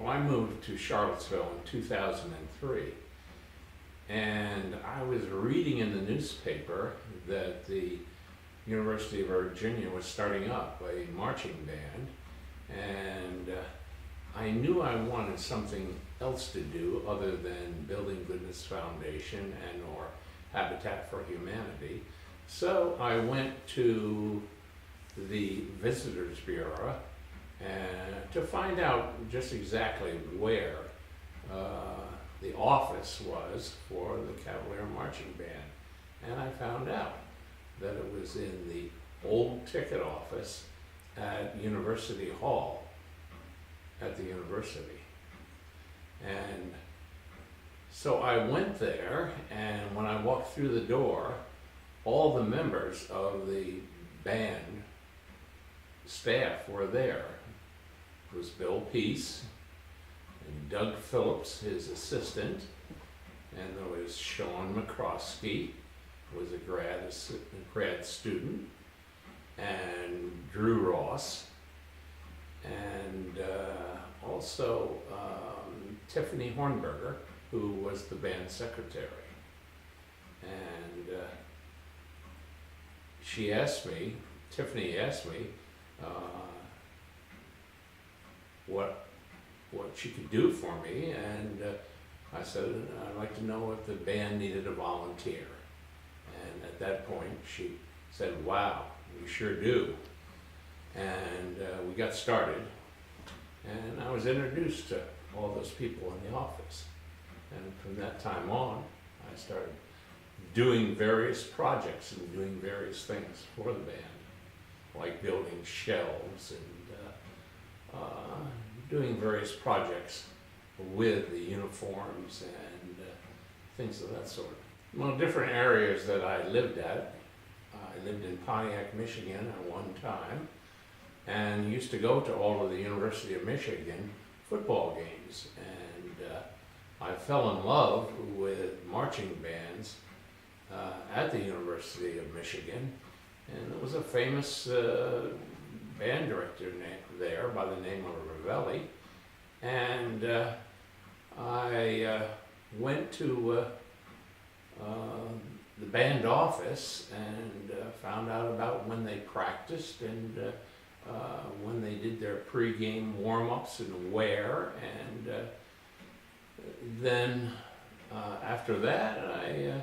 Well, I moved to Charlottesville in 2003, and I was reading in the newspaper that the University of Virginia was starting up a marching band, and I knew I wanted something else to do other than Building Goodness Foundation and or Habitat for Humanity. So I went to the Visitors Bureau to find out just exactly where the office was for the Cavalier Marching Band. And I found out that it was in the old ticket office at University Hall at the university. And so I went there, and when I walked through the door, all the members of the band staff were there. It was Bill Peace and Doug Phillips, his assistant, and there was Sean McCroskey, who was a grad student, and Drew Ross, and also Tiffany Hornberger, who was the band secretary. And Tiffany asked me what she could do for me, and I said, I'd like to know if the band needed a volunteer. And at that point she said, wow, you sure do. And we got started, and I was introduced to all those people in the office. And from that time on, I started doing various projects and doing various things for the band, like building shelves and doing various projects with the uniforms and things of that sort. Well, different areas that I lived at. I lived in Pontiac, Michigan at one time, and used to go to all of the University of Michigan football games. And I fell in love with marching bands at the University of Michigan, and there was a famous band director there by the name of Ravelli, and I went to the band office and found out about when they practiced and when they did their pre-game warm-ups and where, and then after that I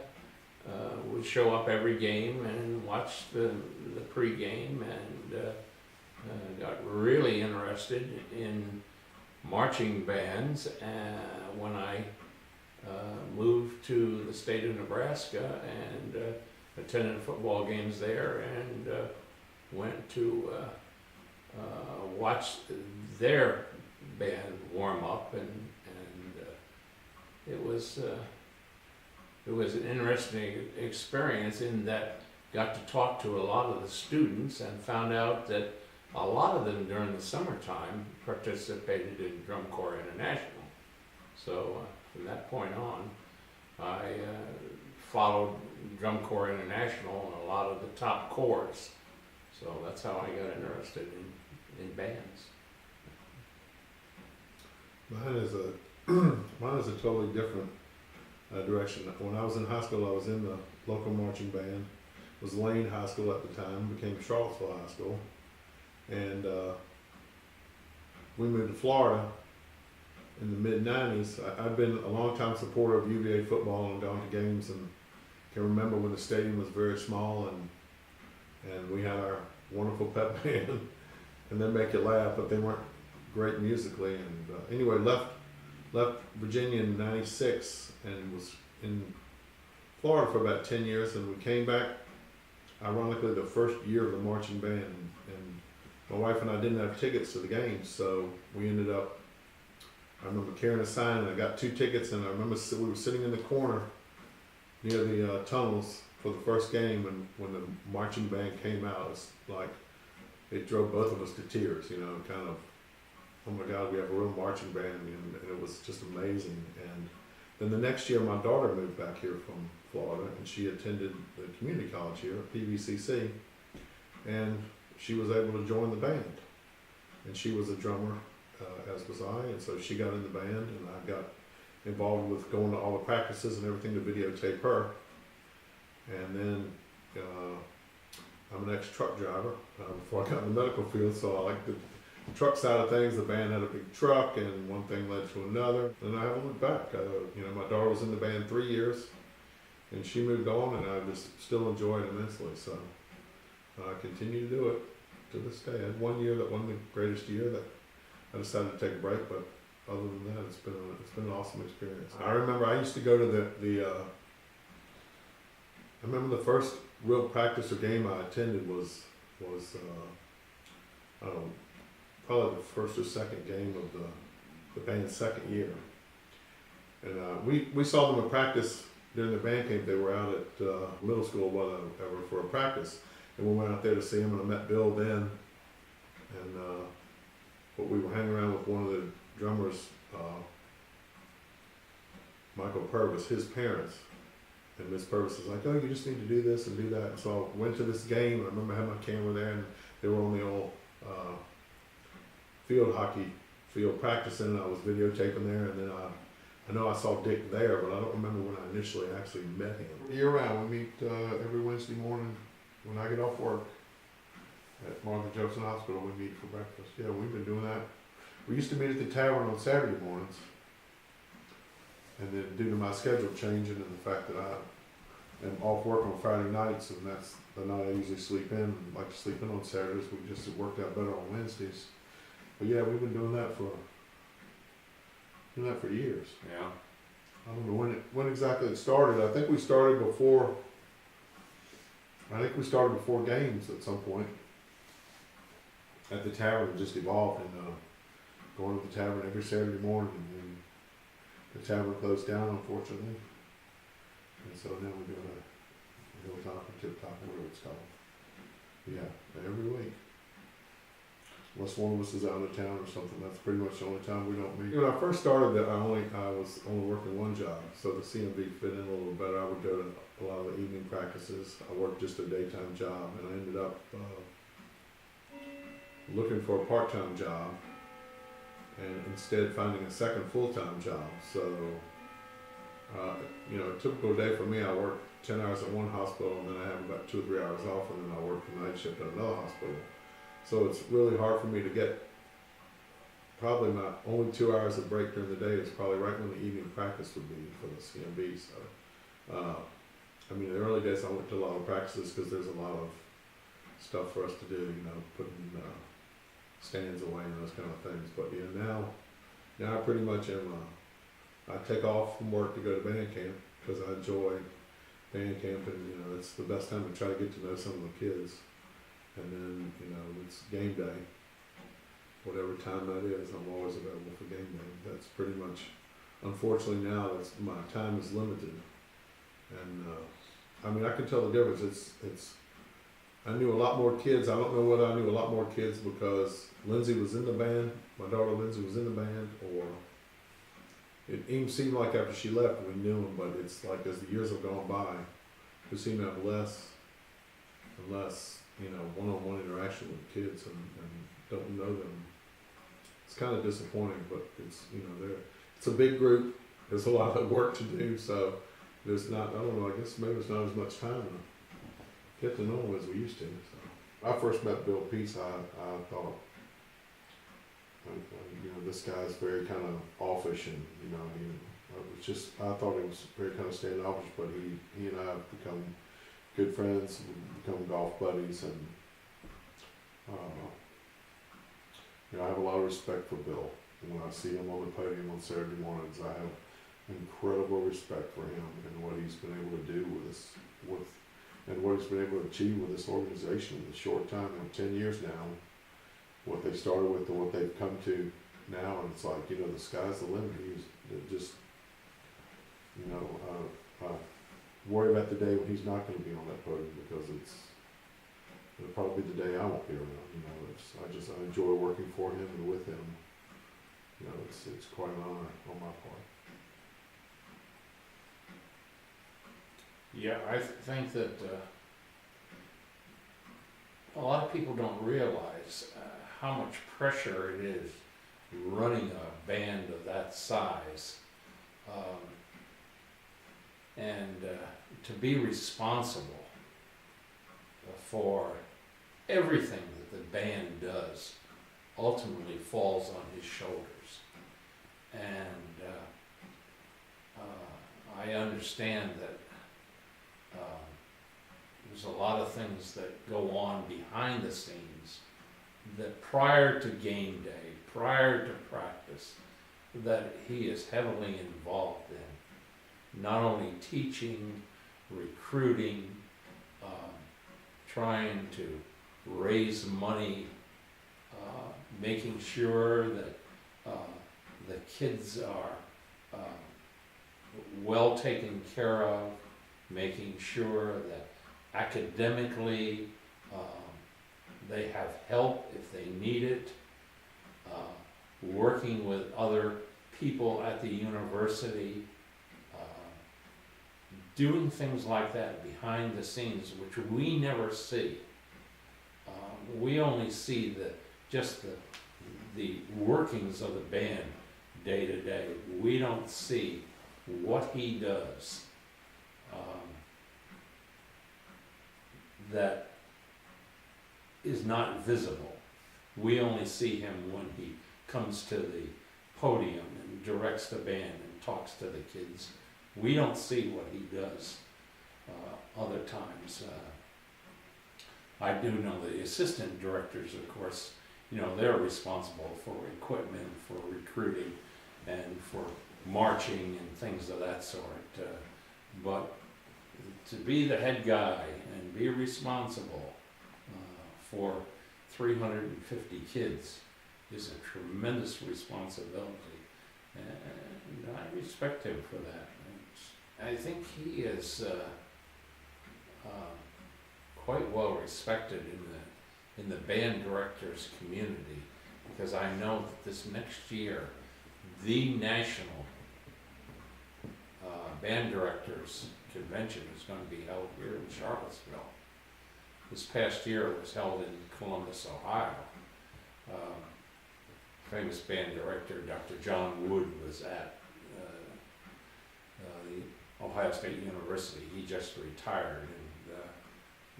would show up every game and watch the pre-game, and got really interested in marching bands when I moved to the state of Nebraska and attended football games there, and went to watch their band warm up, and it was an interesting experience in that got to talk to a lot of the students and found out that a lot of them during the summertime participated in Drum Corps International. So from that point on, I followed Drum Corps International and a lot of the top corps. So that's how I got interested in bands. Mine is a totally different direction. When I was in high school, I was in the local marching band. It was Lane High School at the time, became Charlottesville High School. And we moved to Florida in the mid-90s. I've been a long-time supporter of UVA football and gone to games, and can remember when the stadium was very small, and we had our wonderful pep band, and they make you laugh, but they weren't great musically. And anyway, left Virginia in '96 and was in Florida for about 10 years, and we came back, ironically, the first year of the marching band. And my wife and I didn't have tickets to the games, so we ended up, I remember carrying a sign, and I got 2 tickets, and I remember we were sitting in the corner near the tunnels for the first game, and when the marching band came out, it's like, it drove both of us to tears, kind of, oh my God, we have a real marching band, and it was just amazing. And then the next year, my daughter moved back here from Florida, and she attended the community college here at PVCC, and she was able to join the band, and she was a drummer as was I, and so she got in the band, and I got involved with going to all the practices and everything to videotape her. And then I'm an ex-truck driver before I got in the medical field, so I like the truck side of things. The band had a big truck, and one thing led to another, and I haven't looked back. My daughter was in the band 3 years, and she moved on, and I just still enjoy it immensely. So I continue to do it to this day. I had 1 year that wasn't the greatest year that I decided to take a break, but other than that, it's been an awesome experience. I remember I used to go to I remember the first real practice or game I attended was I don't know, probably the first or second game of the band's second year. And we saw them in practice during the band camp. They were out at middle school, whatever, for a practice. And we went out there to see them, and I met Bill then. And but we were hanging around with one of the drummers, Michael Purvis, his parents. And Miss Purvis was like, "Oh, you just need to do this and do that." And so I went to this game, and I remember having my camera there, and they were on the old field hockey field practicing, and I was videotaping there. And then I know I saw Dick there, but I don't remember when I initially actually met him. Year round, we meet every Wednesday morning when I get off work at Martha Jefferson Hospital. We meet for breakfast. Yeah, we've been doing that. We used to meet at the tavern on Saturday mornings. And then due to my schedule changing and the fact that I am off work on Friday nights, and that's the night I usually sleep in, I like to sleep in on Saturdays, we just have worked out better on Wednesdays. But yeah, we've been doing that for years. Yeah. I don't know when exactly it started. I think we started before games at some point. At the tavern, it just evolved, and going to the tavern every Saturday morning, and then the tavern closed down, unfortunately. And so now we're doing a hilltop or tip top, whatever it's called. Yeah, every week. Unless one of us is out of town or something, that's pretty much the only time we don't meet. When I first started, I was only working one job, so the CMB fit in a little better. I would go to a lot of the evening practices. I worked just a daytime job, and I ended up looking for a part-time job, and instead finding a second full-time job. So, a typical day for me, I work 10 hours at one hospital, and then I have about 2 or 3 hours off, and then I work the night shift at another hospital. So it's really hard for me to get, probably my only 2 hours of break during the day is probably right when the evening practice would be for the CMB. So, in the early days I went to a lot of practices because there's a lot of stuff for us to do, putting stands away and those kind of things. But now I pretty much am, I take off from work to go to band camp because I enjoy band camp, and it's the best time to try to get to know some of the kids. And then, it's game day. Whatever time that is, I'm always available for game day. That's pretty much, unfortunately now, my time is limited. And, I can tell the difference. I knew a lot more kids. I don't know whether I knew a lot more kids because Lindsay was in the band, my daughter Lindsay was in the band, or it even seemed like after she left we knew them, but it's like as the years have gone by, we seem to have less and less, one-on-one interaction with kids and don't know them. It's kind of disappointing, but it's a big group. There's a lot of work to do, so there's not, I don't know, I guess maybe there's not as much time to get to know them as we used to. So I first met Bill Peace, I thought, this guy's very kind of offish, and I thought he was very kind of standoffish, but he and I have become good friends, we've become golf buddies, and I have a lot of respect for Bill. And when I see him on the podium on Saturday mornings, I have incredible respect for him and what he's been able to do and what he's been able to achieve with this organization in a short time, 10 years now. What they started with and what they've come to now, and it's like, the sky's the limit. Worry about the day when he's not going to be on that podium, because it'll probably be the day I won't be around. I enjoy working for him and with him. It's quite an honor on my part. Yeah, I think that a lot of people don't realize how much pressure it is running a band of that size. And to be responsible for everything that the band does ultimately falls on his shoulders. And I understand that there's a lot of things that go on behind the scenes that prior to game day, prior to practice, that he is heavily involved in. Not only teaching, recruiting, trying to raise money, making sure that the kids are well taken care of, making sure that academically they have help if they need it, working with other people at the university, doing things like that behind the scenes, which we never see. We only see just the workings of the band day to day. We don't see what he does that is not visible. We only see him when he comes to the podium and directs the band and talks to the kids. We don't see what he does other times. I do know the assistant directors, of course, they're responsible for equipment, for recruiting, and for marching and things of that sort. But to be the head guy and be responsible for 350 kids is a tremendous responsibility, and I respect him for that. I think he is quite well respected in the band directors community, because I know that this next year the national band directors convention is going to be held here in Charlottesville. This past year it was held in Columbus, Ohio. Famous band director Dr. John Wood was at the Ohio State University. He just retired, and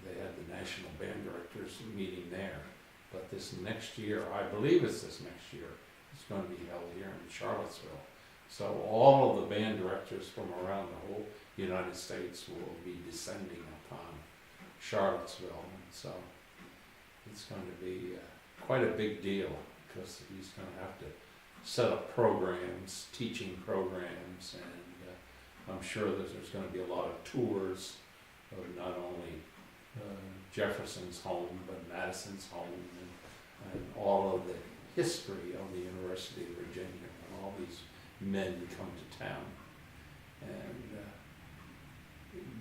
they had the National Band Directors meeting there. But this next year, I believe it's this next year, it's going to be held here in Charlottesville. So all of the band directors from around the whole United States will be descending upon Charlottesville. And so it's going to be quite a big deal, because he's going to have to set up programs, teaching programs, and I'm sure that there's going to be a lot of tours of not only Jefferson's home, but Madison's home, and all of the history of the University of Virginia, when all these men come to town. And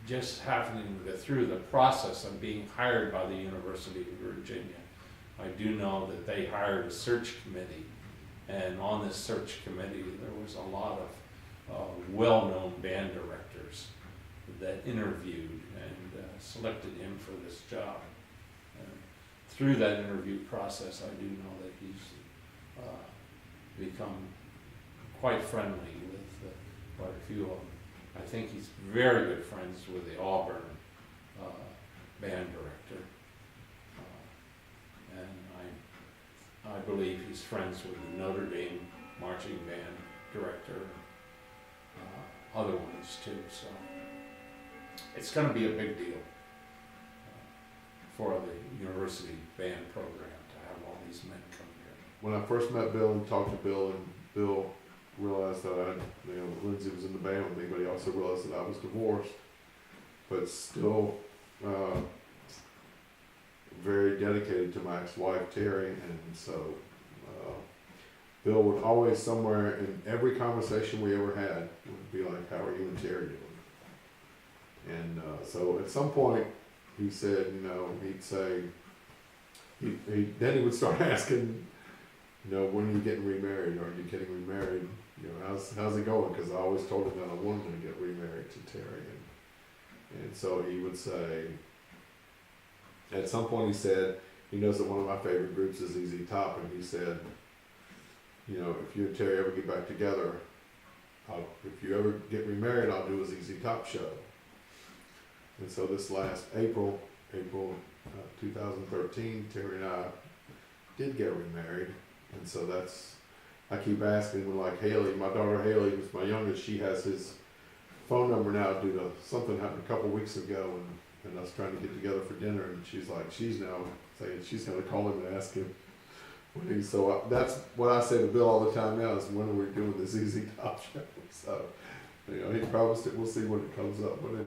just happening to go through the process of being hired by the University of Virginia, I do know that they hired a search committee, and on this search committee there was a lot of well-known band directors that interviewed and selected him for this job. And through that interview process, I do know that he's become quite friendly with quite a few of them. I think he's very good friends with the Auburn band director, and I believe he's friends with the Notre Dame marching band director, other ones too. So it's going to be a big deal for the university band program to have all these men come here. When I first met Bill and talked to Bill, and Bill realized that Lindsay was in the band with me, but he also realized that I was divorced, but still very dedicated to my ex-wife Terry, and so Bill would always, somewhere in every conversation we ever had, would be like, "How are you and Terry doing?" And so at some point he said, he'd say, then he would start asking, when are you getting remarried? Are you getting remarried? How's it going? Because I always told him that I wanted to get remarried to Terry. And so he would say, at some point he said, he knows that one of my favorite groups is ZZ Top, and he said, you know, if you and Terry ever get back together, if you ever get remarried, I'll do a ZZ Top show. And so this last April 2013, Terry and I did get remarried. And so I keep asking, like Haley, my daughter Haley, who's my youngest, she has his phone number now due to something happened a couple weeks ago, and us trying to get together for dinner, and she's now saying she's going to call him and ask him when he's, so that's what I say to Bill all the time now is, when are we doing the ZZ Top show? So, you know, he promised it, we'll see when it comes up. But